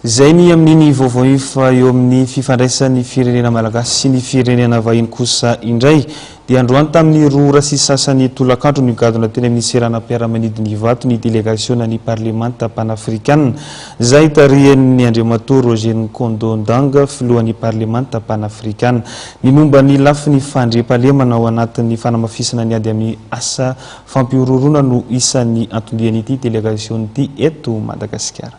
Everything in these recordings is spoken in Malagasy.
Zay ny amin'ny vaovao fa eo amin'ny fifandraisan'ny firenena malagasy sy ny firenena vahiny kosa indray dia androany tamin'ny roa rasy sasany tolakandro ny gadona teny amin'ny seranam-piaramanidiny vato ny délégation ny parlemanta panafricaine zay tarihan'ny Andriamatoa Roger Nkondo Ndanga filohan'ny parlemanta panafricaine ny momba ny lafiny fandriam-pahalemana ao anatin'ny fanamafisana ny ady amin'ny asa fampiororona no isan'ny antondrian'ity délégation ity eto Madagasikara.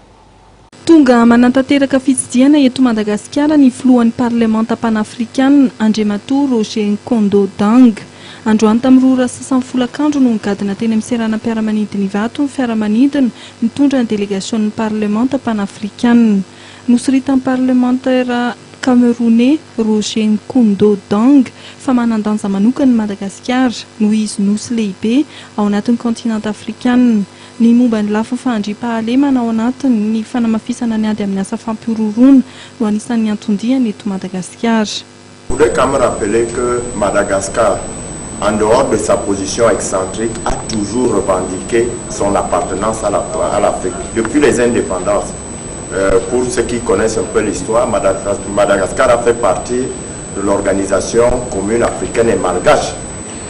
Tonga manantanteraka fitsidiana eto Madagasikara ny filohan'ny parlemanta panafricaine Andriamatoa Roger Nkondo Ndanga. Androany tamin'ny roa rasy folakandro no nigadina teny amin'ny seranam-piaramanidiny vato ny fiaramanidina mitondra ny délégation ny parlemanta panafricaine. Nosy parlementaire camerounais Roger Nkondo Ndanga fa manandanja manokana ny Madagasikara no izy nosy lehibe ao anatin'ny continent africain. Ny momba ny lafiny fandriam-pahalemana ao anatin'ny fanamafisana ny ady amin'ny asa fampiororona no anisan'ny antondiany eto Madagasikara. Je voudrais quand même rappeler que Madagascar, en dehors de sa position excentrique, a toujours revendiqué son appartenance à l'Afrique. Depuis les indépendances, pour ceux qui connaissent un peu l'histoire, Madagascar a fait partie de l'organisation commune africaine et malgache.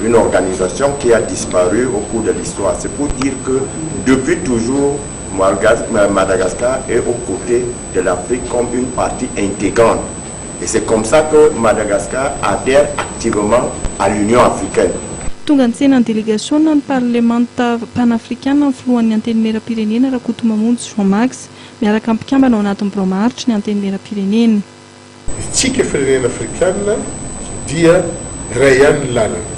Une organisation qui a disparu au cours de l'histoire. C'est pour dire que depuis toujours, Madagascar est aux côtés de l'Afrique comme une partie intégrante. Et c'est comme ça que Madagascar adhère activement à l'Union africaine. Tonga ntsena ny délégation ny parlemanta panafricaine ny filohan'ny antenimera-pirenena Rakotomamonjy Jean-Max miaraka ampikambana ao anatin'ny bromaritry ny antenimera-pirenena. Tsika firenena africaine dia ray ihany ny lalana.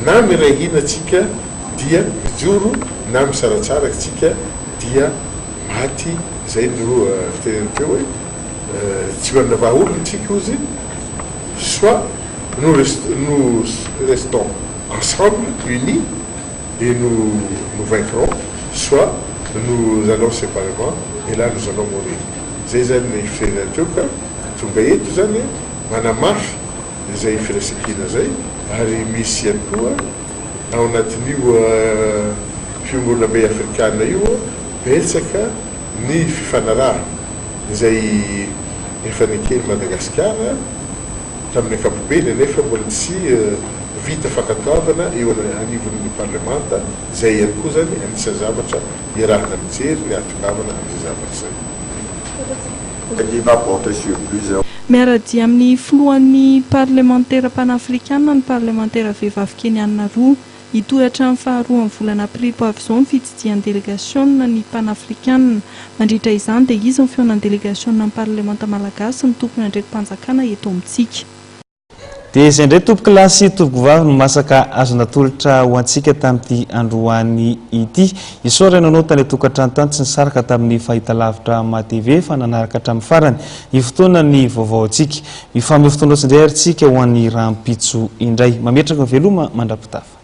Na mirahina tsika dia mijoro na misaratsara tsika dia maty zay no fiteneny teo hoe tsy manana vahaolona tsika ozy soit nous restons ensemble unis et nous vaincrons, soit nous allons séparément et là nous allons mourir. Zay zany ny fiteneny teo ka tonga eto zany manamafy zay firaisankina zay ary misy ihany koa ao anatin'io fiangonana be afrikana io betsaka ny fifanaraha izay efa nikely Madagasikara tamin'ny ankapobeny nefa mbola tsy vita fankatoavana eo anivon'ny parlemanta zay ihany koa zany anisan'ny zavatra iarahana mijery ny atongavana amin'izay zavatra zay. Il va porter sur plusieurs. Miaradia amin'ny filohan'ny parlementaire panafricaine ny parlementaire vehivavy keniana roa hitohatra amin'ny faharoa amin'ny volana aprily avy izao ny fitsidihan'ny délégation ny panafricaine. Mandritra izany dia izy ny feonan'ny délégation ny parlemanta malagasy ny tompony andrekim-panjakana eto amintsika. Dia izay indray tompo kilasy tompo vavy no masaka azona tolotra ho antsika tamin'ity androany ity. Isaorananao tany tokatrano tany tsy nisaraka tamin'ny fahitalavitra MATV fa nanaraka hatramin'ny farany ny fotoana ny vaovao antsika. Mifamy fotoana tsindray aritsika ho an'ny rahampitso indray. Mametraka veloma mandrapitafa.